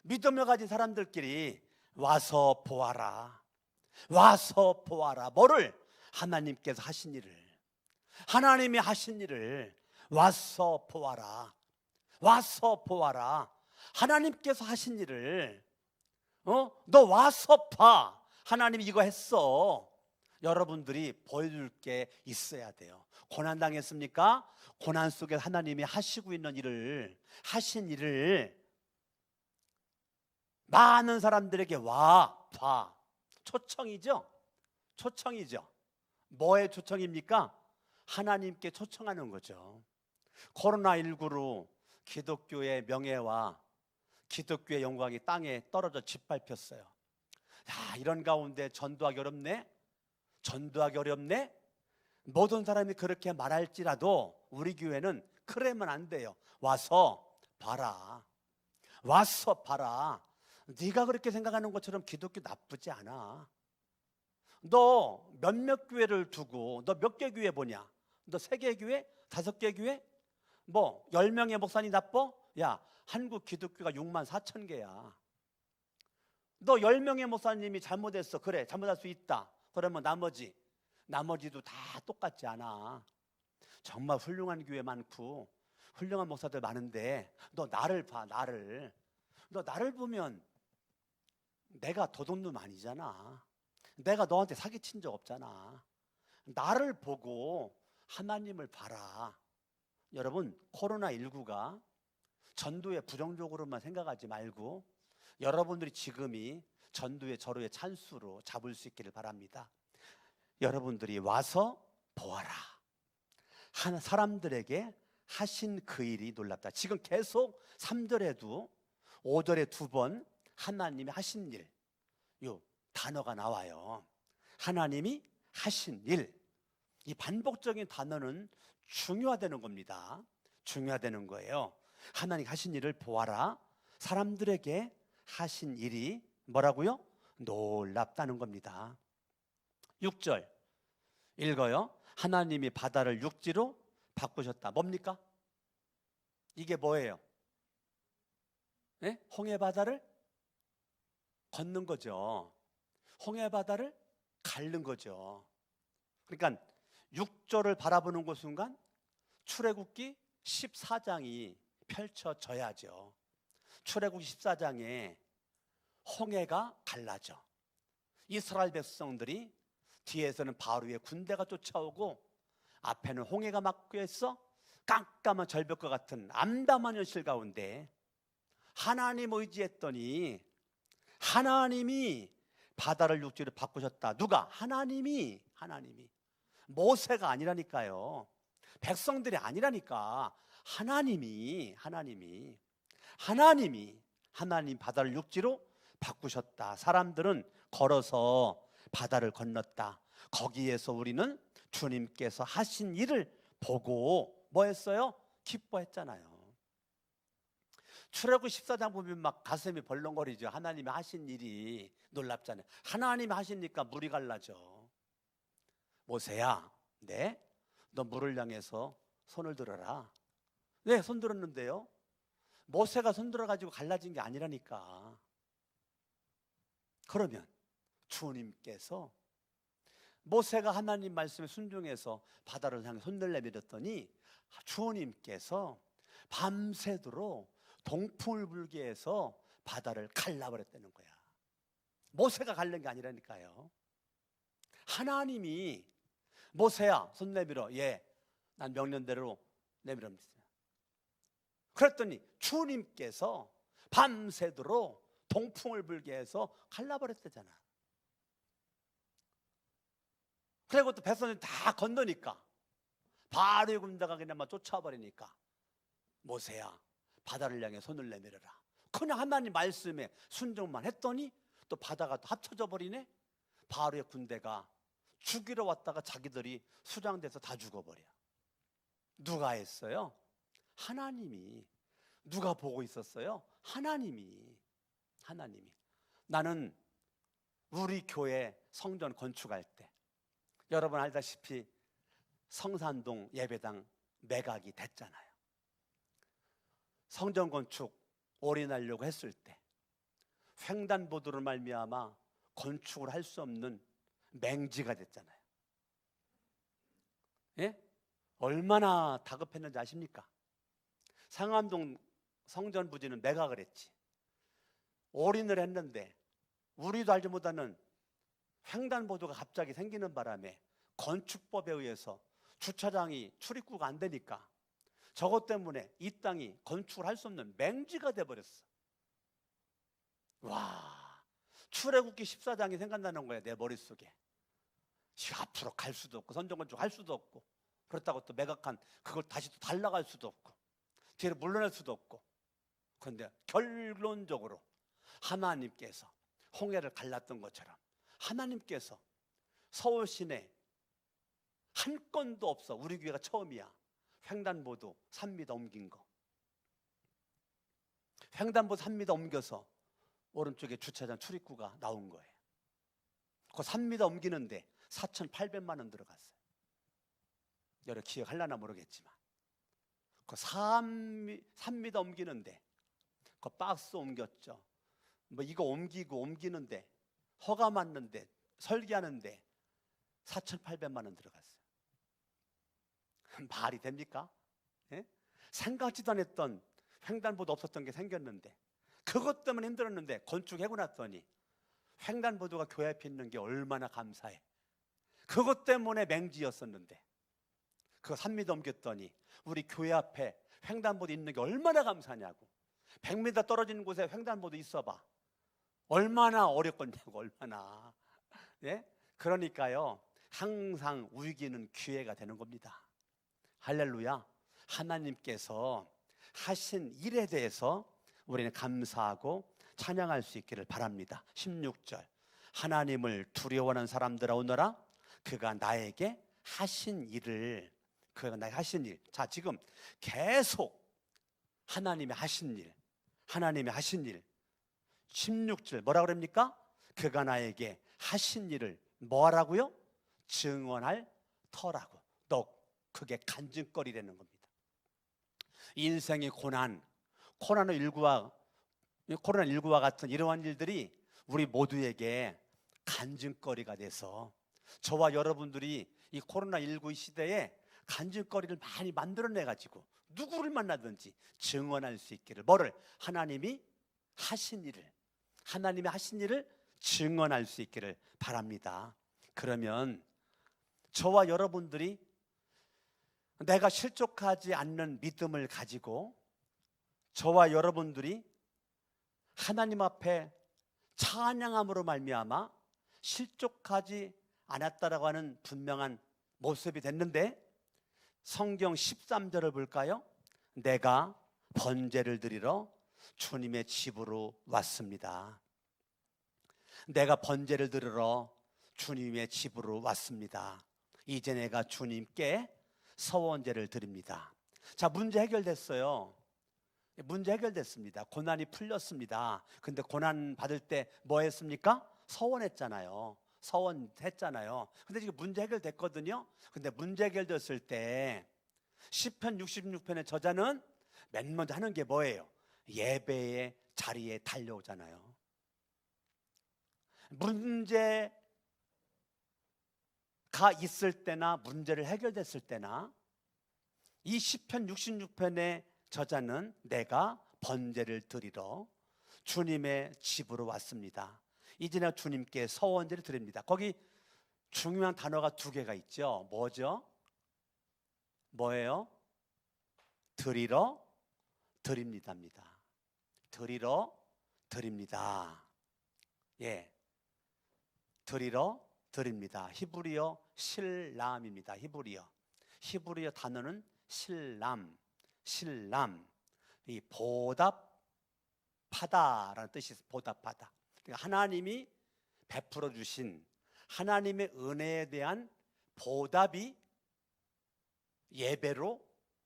믿음을 가진 사람들끼리 와서 보아라. 뭐를? 하나님께서 하신 일을, 하나님이 하신 일을 와서 보아라. 하나님께서 하신 일을 너 와서 봐. 하나님이 이거 했어. 여러분들이 보여줄 게 있어야 돼요. 고난 당했습니까? 고난 속에 하나님이 하시고 있는 일을, 하신 일을 많은 사람들에게 와 봐. 초청이죠. 뭐의 초청입니까? 하나님께 초청하는 거죠. 코로나19로 기독교의 명예와 기독교의 영광이 땅에 떨어져 짓밟혔어요. 야, 이런 가운데 전도하기 어렵네. 모든 사람이 그렇게 말할지라도 우리 교회는 그러면 안 돼요. 와서 봐라. 네가 그렇게 생각하는 것처럼 기독교 나쁘지 않아. 너 몇몇 교회를 두고 너 몇 개 교회 보냐? 너 3개 교회? 5개 교회? 뭐 10명의 목사님 나빠? 야, 한국 기독교가 6만 4천 개야. 너 10명의 목사님이 잘못했어. 그래, 잘못할 수 있다. 그러면 나머지도 다 똑같지 않아. 정말 훌륭한 교회 많고 훌륭한 목사들 많은데 너 나를 봐. 너 나를 보면 내가 도둑놈 아니잖아. 내가 너한테 사기친 적 없잖아. 나를 보고 하나님을 봐라. 여러분, 코로나19가 전도에 부정적으로만 생각하지 말고 여러분들이 지금이 전도의 저로의 찬수로 잡을 수 있기를 바랍니다. 여러분들이 와서 보아라. 한 사람들에게 하신 그 일이 놀랍다. 지금 계속 3절에도 5절에 2번 하나님이 하신 일, 요 단어가 나와요. 하나님이 하신 일. 이 반복적인 단어는 중요하다는 겁니다. 중요하다는 거예요. 하나님 하신 일을 보아라. 사람들에게 하신 일이 뭐라고요? 놀랍다는 겁니다. 6절 읽어요. 하나님이 바다를 육지로 바꾸셨다. 뭡니까? 이게 뭐예요? 네? 홍해 바다를 걷는 거죠. 홍해 바다를 가른 거죠. 그러니까 6절을 바라보는 그 순간 출애굽기 14장이 펼쳐져야죠. 출애굽기 14장에 홍해가 갈라져. 이스라엘 백성들이 뒤에서는 바로의 군대가 쫓아오고 앞에는 홍해가 막혀 있어 깜깜한 절벽과 같은 암담한 현실 가운데 하나님 의지했더니 하나님이 바다를 육지로 바꾸셨다. 누가? 하나님이. 모세가 아니라니까요. 백성들이 아니라니까. 하나님 바다를 육지로 바꾸셨다. 사람들은 걸어서 바다를 건넜다. 거기에서 우리는 주님께서 하신 일을 보고 뭐 했어요? 기뻐했잖아요. 출애굽 14장 보면 막 가슴이 벌렁거리죠. 하나님이 하신 일이 놀랍잖아요. 하나님이 하시니까 물이 갈라져. 모세야, 네? 너 물을 향해서 손을 들어라. 네, 손 들었는데요. 모세가 손 들어가지고 갈라진 게 아니라니까. 그러면 주님께서 모세가 하나님 말씀에 순종해서 바다를 향해 손을 내밀었더니 주님께서 밤새도록 동풍을 불게 해서 바다를 갈라버렸다는 거야. 모세가 갈른 게 아니라니까요. 하나님이 모세야 손 내밀어. 예, 난 명령대로 내밀었습니다. 그랬더니 주님께서 밤새도록 동풍을 불게 해서 갈라버렸대잖아. 그리고 또 백성들이 다 건너니까 바로의 군대가 그냥 막 쫓아버리니까 모세야 바다를 향해 손을 내밀어라. 그냥 하나님 말씀에 순종만 했더니 또 바다가 또 합쳐져 버리네. 바로의 군대가 죽이러 왔다가 자기들이 수장돼서 다 죽어버려. 누가 했어요? 하나님이. 누가 보고 있었어요? 하나님이. 나는 우리 교회 성전 건축할 때 여러분 알다시피 성산동 예배당 매각이 됐잖아요. 성전 건축 올인하려고 했을 때 횡단보도로 말미암아 건축을 할 수 없는 맹지가 됐잖아요. 예? 얼마나 다급했는지 아십니까? 상암동 성전 부지는 매각을 했지. 올인을 했는데 우리도 알지 못하는 횡단보도가 갑자기 생기는 바람에 건축법에 의해서 주차장이 출입구가 안 되니까 저것 때문에 이 땅이 건축을 할 수 없는 맹지가 돼버렸어. 와, 출애굽기 14장이 생각나는 거야, 내 머릿속에. 앞으로 갈 수도 없고 선정건축 할 수도 없고 그렇다고 또 매각한 그걸 다시 또 달라갈 수도 없고 뒤로 물러날 수도 없고. 그런데 결론적으로 하나님께서 홍해를 갈랐던 것처럼 하나님께서 서울 시내 한 건도 없어. 우리 교회가 처음이야. 횡단보도 3m 옮긴 거. 횡단보도 3m 옮겨서 오른쪽에 주차장 출입구가 나온 거예요. 그 3m 옮기는데 4,800만 원 들어갔어요. 여러 기억하려나 모르겠지만 그 3m 옮기는데 그 박스 옮겼죠. 뭐 이거 옮기는데 허가 맞는데 설계하는데 4,800만 원 들어갔어요. 말이 됩니까? 예? 생각지도 않았던 횡단보도 없었던 게 생겼는데 그것 때문에 힘들었는데 건축하고 났더니 횡단보도가 교회 앞에 있는 게 얼마나 감사해. 그것 때문에 맹지였었는데 그거 3m 옮겼더니 우리 교회 앞에 횡단보도 있는 게 얼마나 감사냐고. 100m 떨어지는 곳에 횡단보도 있어봐. 얼마나 어렵겠냐고. 얼마나. 예? 그러니까요 항상 위기는 기회가 되는 겁니다. 할렐루야. 하나님께서 하신 일에 대해서 우리는 감사하고 찬양할 수 있기를 바랍니다. 16절 하나님을 두려워하는 사람들아 오너라 그가 나에게 하신 일을. 그가 나에게 하신 일. 자, 지금 계속 하나님이 하신 일 16절 뭐라고 그럽니까? 그가 나에게 하신 일을 뭐 하라고요? 증언할 터라고. 너 그게 간증거리라는 겁니다. 인생의 코로나19와 같은 이러한 일들이 우리 모두에게 간증거리가 돼서 저와 여러분들이 이 코로나19 시대에 간증거리를 많이 만들어내가지고 누구를 만나든지 증언할 수 있기를. 뭐를? 하나님이 하신 일을 증언할 수 있기를 바랍니다. 그러면 저와 여러분들이 내가 실족하지 않는 믿음을 가지고 저와 여러분들이 하나님 앞에 찬양함으로 말미암아 실족하지 않았다라고 하는 분명한 모습이 됐는데 성경 13절을 볼까요? 내가 번제를 드리러 주님의 집으로 왔습니다. 내가 번제를 드리러 주님의 집으로 왔습니다. 이제 내가 주님께 서원제를 드립니다. 자, 문제 해결됐어요. 문제 해결됐습니다. 고난이 풀렸습니다. 근데 고난 받을 때 뭐 했습니까? 서원했잖아요. 서원했잖아요. 근데 지금 문제 해결됐거든요. 근데 문제 해결됐을 때 시편 66편의 저자는 맨 먼저 하는 게 뭐예요? 예배의 자리에 달려오잖아요. 문제가 있을 때나 문제를 해결됐을 때나 이 시편 66편의 저자는 내가 번제를 드리러 주님의 집으로 왔습니다. 이제 내가 주님께 서원제를 드립니다. 거기 중요한 단어가 두 개가 있죠. 뭐죠? 뭐예요? 드리러 드립니다입니다. 드리러 드립니다. 예, 드리러 드립니다. 히브리어 실람입니다. 히브리어 단어는 실람. 이 보답하다라는 뜻이 있어요. 보답하다. 그러니까 하나님이 베풀어 주신 하나님의 은혜에 대한 보답이 예배로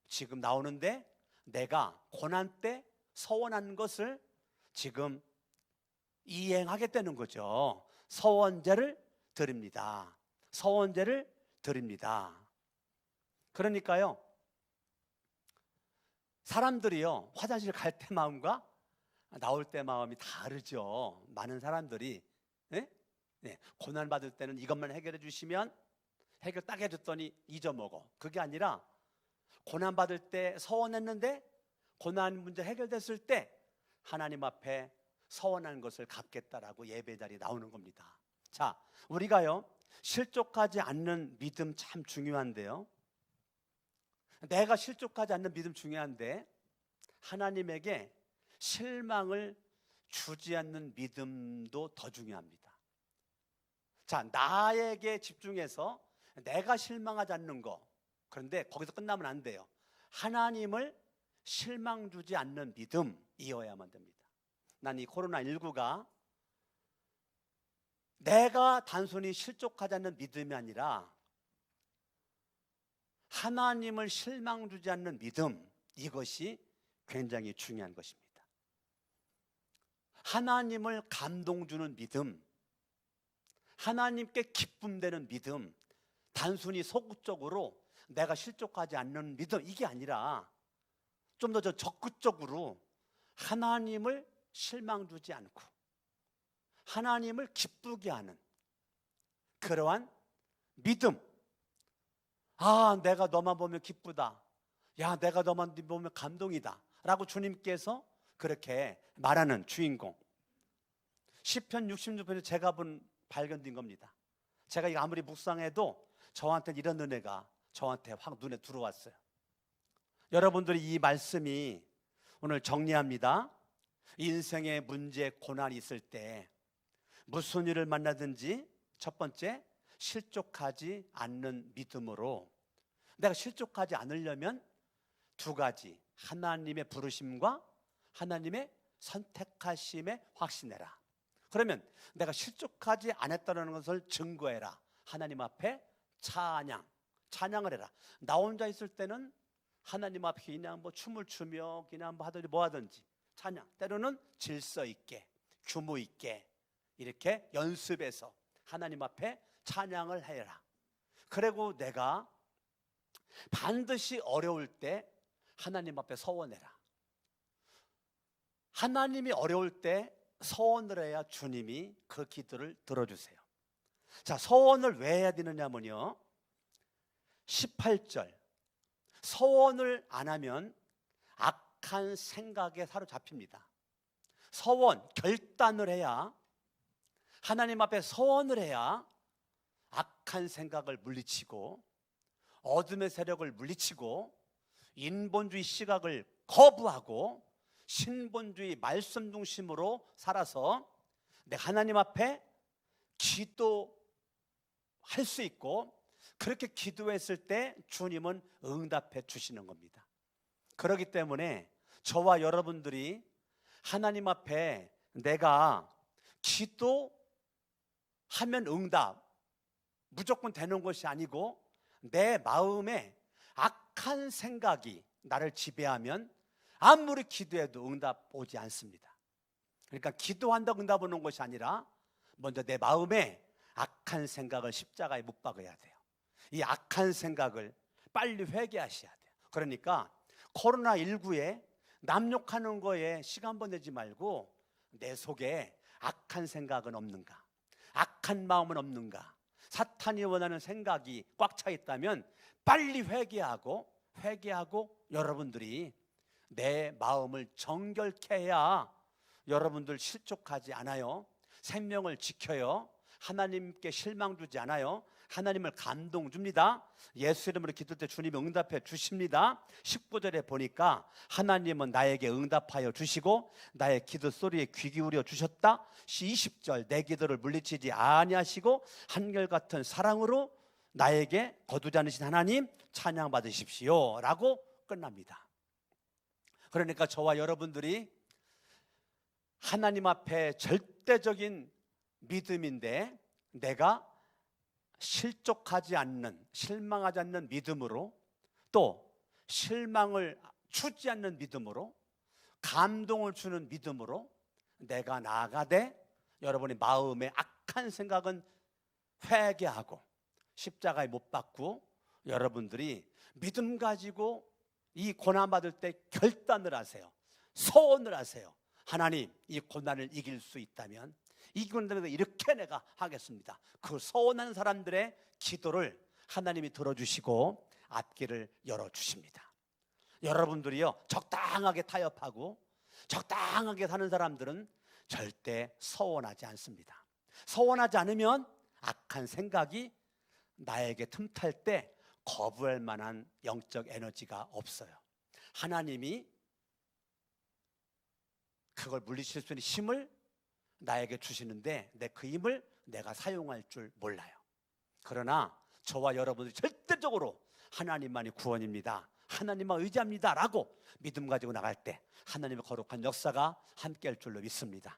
지금 나오는데, 내가 고난 때 서원한 것을 지금 이행하겠다는 거죠. 서원제를 드립니다. 서원제를 드립니다. 그러니까요, 사람들이요, 화장실 갈 때 마음과 나올 때 마음이 다르죠. 많은 사람들이 고난 받을 때는 이것만 해결해 주시면 해결 딱 해줬더니 잊어먹어. 그게 아니라 고난 받을 때 서원했는데 고난 문제 해결됐을 때 하나님 앞에 서원한 것을 갚겠다라고 예배 자리에 나오는 겁니다. 자, 우리가요, 실족하지 않는 믿음 참 중요한데요, 내가 실족하지 않는 믿음 중요한데 하나님에게 실망을 주지 않는 믿음도 더 중요합니다. 자, 나에게 집중해서 내가 실망하지 않는 거, 그런데 거기서 끝나면 안 돼요. 하나님을 실망 주지 않는 믿음이어야만 됩니다. 난 이 코로나19가 내가 단순히 실족하지 않는 믿음이 아니라 하나님을 실망 주지 않는 믿음, 이것이 굉장히 중요한 것입니다. 하나님을 감동 주는 믿음, 하나님께 기쁨 되는 믿음, 단순히 소극적으로 내가 실족하지 않는 믿음, 이게 아니라 좀 더 적극적으로 하나님을 실망 주지 않고 하나님을 기쁘게 하는 그러한 믿음. 아, 내가 너만 보면 기쁘다. 야, 내가 너만 보면 감동이다 라고 주님께서 그렇게 말하는 주인공. 시편 66편에서 제가 발견된 겁니다. 제가 이거 아무리 묵상해도 저한테 이런 은혜가 저한테 확 눈에 들어왔어요. 여러분들이 이 말씀이 오늘 정리합니다. 인생의 문제, 고난이 있을 때 무슨 일을 만나든지 첫 번째, 실족하지 않는 믿음으로. 내가 실족하지 않으려면 두 가지, 하나님의 부르심과 하나님의 선택하심에 확신해라. 그러면 내가 실족하지 않았다는 것을 증거해라. 하나님 앞에 찬양을 해라. 나 혼자 있을 때는 하나님 앞에 그냥 춤을 추며 그냥 하든지 뭐 하든지 찬양, 때로는 질서 있게 규모 있게 이렇게 연습해서 하나님 앞에 찬양을 해라. 그리고 내가 반드시 어려울 때 하나님 앞에 서원해라. 하나님이 어려울 때 서원을 해야 주님이 그 기도를 들어주세요. 자, 서원을 왜 해야 되느냐면요, 18절, 서원을 안 하면 악한 생각에 사로잡힙니다. 서원, 결단을 해야, 하나님 앞에 서원을 해야 악한 생각을 물리치고 어둠의 세력을 물리치고 인본주의 시각을 거부하고 신본주의 말씀 중심으로 살아서 내가 하나님 앞에 기도할 수 있고 그렇게 기도했을 때 주님은 응답해 주시는 겁니다. 그렇기 때문에 저와 여러분들이 하나님 앞에 내가 기도하면 응답 무조건 되는 것이 아니고, 내 마음에 악한 생각이 나를 지배하면 아무리 기도해도 응답 오지 않습니다. 그러니까 기도한다고 응답 오는 것이 아니라 먼저 내 마음에 악한 생각을 십자가에 못 박아야 돼요. 이 악한 생각을 빨리 회개하셔야 돼요. 그러니까 코로나19에 남 욕하는 거에 시간 보내지 말고 내 속에 악한 생각은 없는가, 악한 마음은 없는가, 사탄이 원하는 생각이 꽉 차 있다면 빨리 회개하고 여러분들이 내 마음을 정결케 해야 여러분들 실족하지 않아요. 생명을 지켜요. 하나님께 실망 주지 않아요. 하나님을 감동 줍니다. 예수 이름으로 기도할 때 주님이 응답해 주십니다. 19절에 보니까 하나님은 나에게 응답하여 주시고 나의 기도 소리에 귀 기울여 주셨다. 20절 내 기도를 물리치지 아니하시고 한결같은 사랑으로 나에게 거두지 않으신 하나님 찬양 받으십시오 라고 끝납니다. 그러니까 저와 여러분들이 하나님 앞에 절대적인 믿음인데, 내가 실족하지 않는, 실망하지 않는 믿음으로, 또 실망을 주지 않는 믿음으로, 감동을 주는 믿음으로 내가 나아가되 여러분의 마음에 악한 생각은 회개하고 십자가에 못 박고 여러분들이 믿음 가지고 이 고난받을 때 결단을 하세요. 소원을 하세요. 하나님, 이 고난을 이길 수 있다면 이 고난을 이렇게 내가 하겠습니다. 그 소원한 사람들의 기도를 하나님이 들어주시고 앞길을 열어주십니다. 여러분들이요, 적당하게 타협하고 적당하게 사는 사람들은 절대 서원하지 않습니다. 서원하지 않으면 악한 생각이 나에게 틈탈 때 거부할 만한 영적 에너지가 없어요. 하나님이 그걸 물리칠 수 있는 힘을 나에게 주시는데 그 힘을 내가 사용할 줄 몰라요. 그러나 저와 여러분들이 절대적으로 하나님만이 구원입니다, 하나님만 의지합니다 라고 믿음 가지고 나갈 때 하나님의 거룩한 역사가 함께할 줄로 믿습니다.